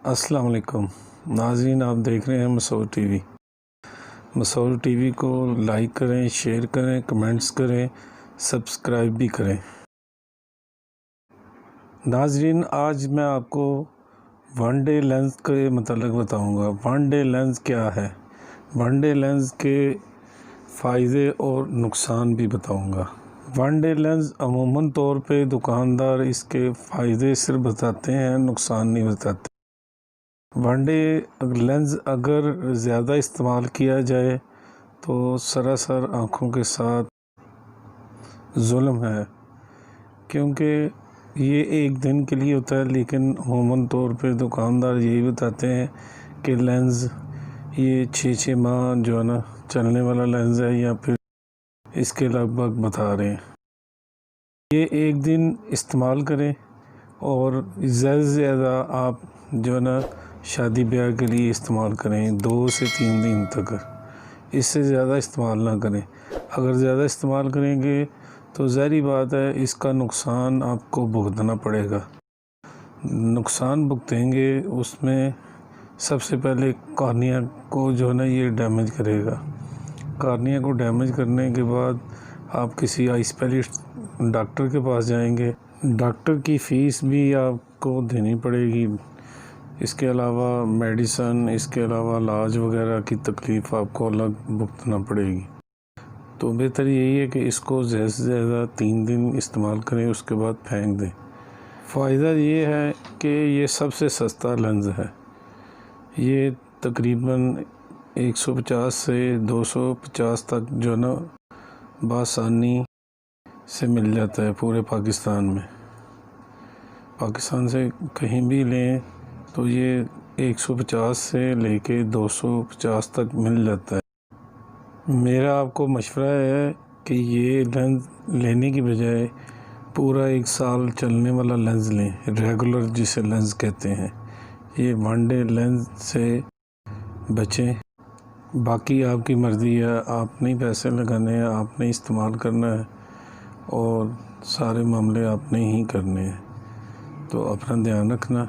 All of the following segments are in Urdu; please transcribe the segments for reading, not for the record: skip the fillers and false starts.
السلام علیکم ناظرین، آپ دیکھ رہے ہیں مسعود ٹی وی۔ مسعود ٹی وی کو لائک کریں، شیئر کریں، کمنٹس کریں، سبسکرائب بھی کریں۔ ناظرین، آج میں آپ کو ون ڈے لینس کے متعلق بتاؤں گا۔ ون ڈے لینس کیا ہے، ون ڈے لینس کے فائدے اور نقصان بھی بتاؤں گا۔ ون ڈے لینس عموماً طور پہ دکاندار اس کے فائدے صرف بتاتے ہیں، نقصان نہیں بتاتے۔ ون ڈے لینس اگر زیادہ استعمال کیا جائے تو سراسر آنکھوں کے ساتھ ظلم ہے، کیونکہ یہ ایک دن کے لیے ہوتا ہے، لیکن عموماً طور پہ دکاندار یہی بتاتے ہیں کہ لینس یہ 6 ماہ جو ہے نا چلنے والا لینس ہے، یا پھر اس کے لگ بھگ بتا رہے ہیں۔ یہ ایک دن استعمال کریں اور زیادہ سے زیادہ آپ جو ہے نا شادی بیاہ کے لیے استعمال کریں، 2 سے 3 دن تک۔ اس سے زیادہ استعمال نہ کریں۔ اگر زیادہ استعمال کریں گے تو ظاہری بات ہے اس کا نقصان آپ کو بھگتنا پڑے گا۔ نقصان بھگتیں گے، اس میں سب سے پہلے کارنیا کو جو ہے نا یہ ڈیمیج کرے گا۔ کارنیا کو ڈیمیج کرنے کے بعد آپ کسی آئی اسپیشلسٹ ڈاکٹر کے پاس جائیں گے، ڈاکٹر کی فیس بھی آپ کو دینی پڑے گی۔ اس کے علاوہ میڈیسن، اس کے علاوہ علاج وغیرہ کی تکلیف آپ کو الگ بھگتنا پڑے گی۔ تو بہتر یہی ہے کہ اس کو زیادہ سے زیادہ 3 دن استعمال کریں، اس کے بعد پھینک دیں۔ فائدہ یہ ہے کہ یہ سب سے سستا لینس ہے۔ یہ تقریباً 150 سے 250 تک جو ہے نا بآسانی سے مل جاتا ہے پورے پاکستان میں۔ پاکستان سے کہیں بھی لیں تو یہ 150 سے لے کے 250 تک مل جاتا ہے۔ میرا آپ کو مشورہ ہے کہ یہ لینس لینے کی بجائے پورا 1 سال چلنے والا لینس لیں، ریگولر جسے لینس کہتے ہیں۔ یہ ون ڈے لینس سے بچیں۔ باقی آپ کی مرضی ہے، آپ نے پیسے لگانے ہیں، آپ نے استعمال کرنا ہے اور سارے معاملے آپ نے ہی کرنے ہیں۔ تو اپنا دھیان رکھنا۔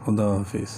خدا حافظ۔